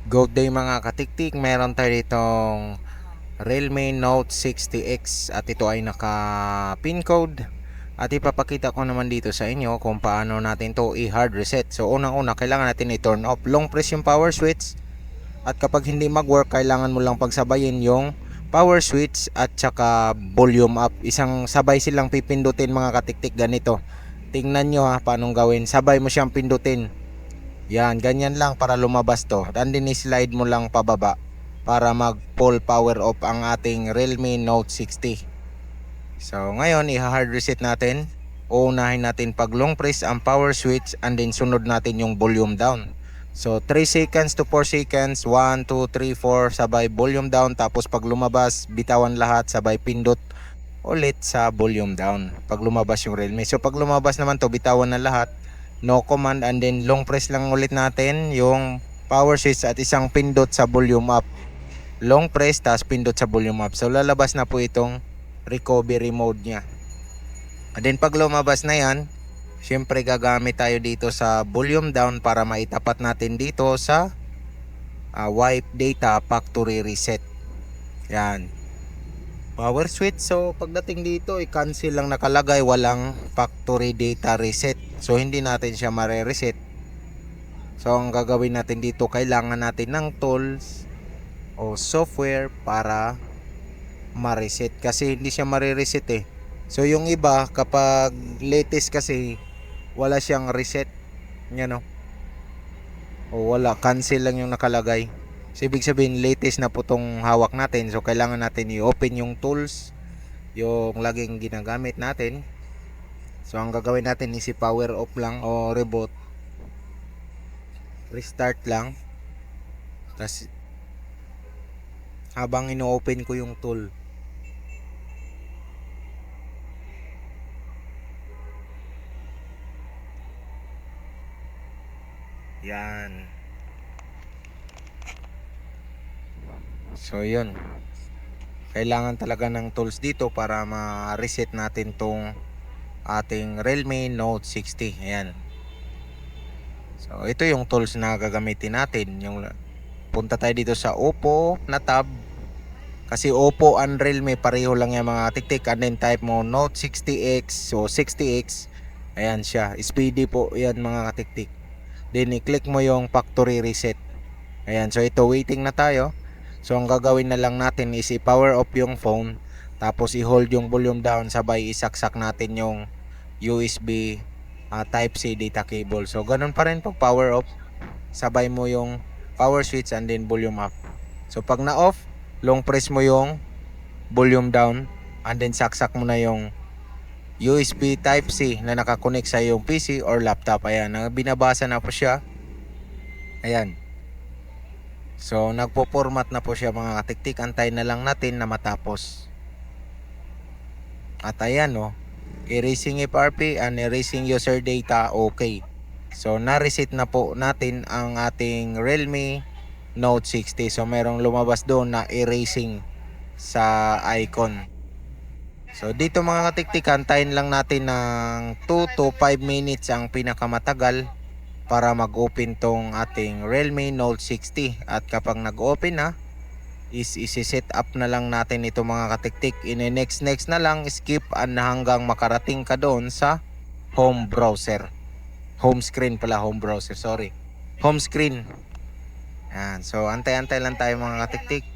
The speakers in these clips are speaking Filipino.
Good day mga katiktik, meron tayo ditong Realme Note 60X at ito ay naka pin code at ipapakita ko naman dito sa inyo kung paano natin to i-hard reset. So unang-una kailangan natin i-turn off, long press yung power switch at kapag hindi mag-work kailangan mo lang pagsabayin yung power switch at saka volume up. Isang sabay silang pipindutin mga katiktik ganito. Tingnan nyo paano gawin, sabay mo siyang pindutin. Yan, ganyan lang para lumabas to. And then slide mo lang pababa para mag full power off ang ating Realme Note 60. So ngayon i-hard reset natin. Uunahin natin pag long press ang power switch and then sunod natin yung volume down. So 3 seconds to 4 seconds, 1, 2, 3, 4 sabay volume down, tapos pag lumabas bitawan lahat sabay pindot ulit sa volume down pag lumabas yung Realme. So pag lumabas naman to bitawan na lahat, no command, and then long press lang ulit natin yung power switch at isang pindot sa volume up. Long press tapos pindot sa volume up. So lalabas na po itong recovery mode nya. And then pag lumabas na yan, syempre gagamit tayo dito sa volume down para maitapat natin dito sa wipe data factory reset. Yan, power switch. So pagdating dito i-cancel lang nakalagay, walang factory data reset. So hindi natin siya mare-reset. So ang gagawin natin dito, kailangan natin ng tools o software para ma-reset kasi hindi siya mare-reset eh. So yung iba kapag latest kasi wala siyang reset, yan o. O wala, cancel lang yung nakalagay. So ibig sabihin latest na po tong hawak natin. So kailangan natin i-open yung tools, yung laging ginagamit natin. So ang gagawin natin is i-power off lang o reboot. Restart lang. Tapos habang ino-open ko yung tool, yan. So yun, kailangan talaga ng tools dito para ma-reset natin tong ating Realme Note 60. Ayan. So ito yung tools na gagamitin natin. Yung punta tayo dito sa Oppo na tab, kasi Oppo and Realme pareho lang yung mga tiktik. And then type mo Note 60X. So 60X, ayan siya, speedy po yan mga katiktik. Then i-click mo yung factory reset. Ayan, so ito waiting na tayo. So ang gagawin na lang natin is i-power off yung phone, tapos i-hold yung volume down, sabay isaksak natin yung USB type C data cable. So ganun pa rin pag power off, sabay mo yung power switch and then volume up. So pag na off, long press mo yung volume down and then saksak mo na yung USB type C na nakakonect sa yung PC or laptop. Ayan, binabasa na po siya. Ayan. So nagpo-format na po siya mga katiktik. Antay na lang natin na matapos. At ayan erasing FRP and erasing user data, okay. So na-reset na po natin ang ating Realme Note 60. So merong lumabas doon na erasing sa icon. So dito mga katiktik, antayin lang natin ng 2 to 5 minutes ang pinakamatagal para mag-open tong ating Realme Note 60. At kapag nag-open na, is isi-set up na lang natin ito mga katiktik. Next na lang, skip hanggang makarating ka doon sa home browser. Home screen pala, home browser, sorry. Home screen. Yan. So antay-antay lang tayo mga katiktik.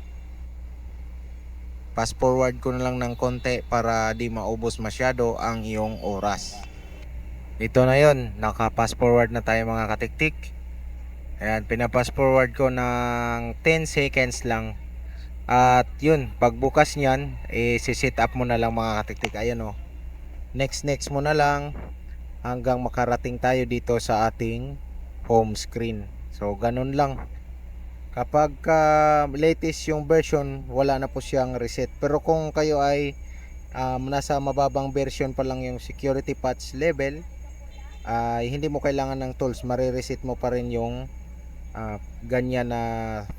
Fast forward ko na lang ng konti para di maubos masyado ang iyong oras. Ito na yon, naka-fast forward na tayo mga katiktik. Ayan, pina-fast forward ko ng 10 seconds lang. At yun, pagbukas niyan, si-set up mo na lang mga katiktik. Ayan next mo na lang hanggang makarating tayo dito sa ating home screen. So ganun lang. Kapag latest yung version, wala na po siyang reset. Pero kung kayo ay nasa mababang version pa lang yung security patch level, hindi mo kailangan ng tools, mare-reset mo pa rin yung ganyan na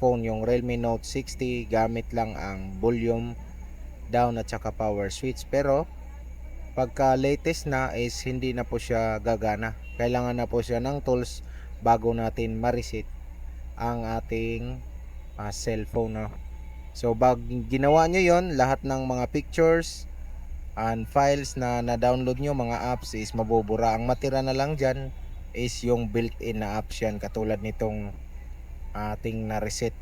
phone, yung Realme Note 60, gamit lang ang volume down at saka power switch. Pero pagka latest na is hindi na po siya gagana, kailangan na po siya ng tools bago natin ma-reset ang ating cellphone, no? So pag ginawa nyo yon, lahat ng mga pictures and files na na-download nyo, mga apps, is mabubura. Ang matira na lang dyan is yung built-in na apps yan, katulad nitong ating na-reset.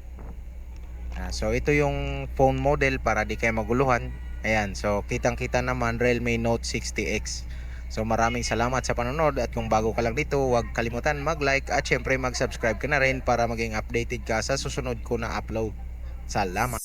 So ito yung phone model para di kayo maguluhan. Ayan, so kitang kita naman, Realme Note 60X. So maraming salamat sa panonood, at kung bago ka lang dito, huwag kalimutan mag-like at syempre mag-subscribe ka na rin para maging updated ka sa susunod ko na upload. Salamat.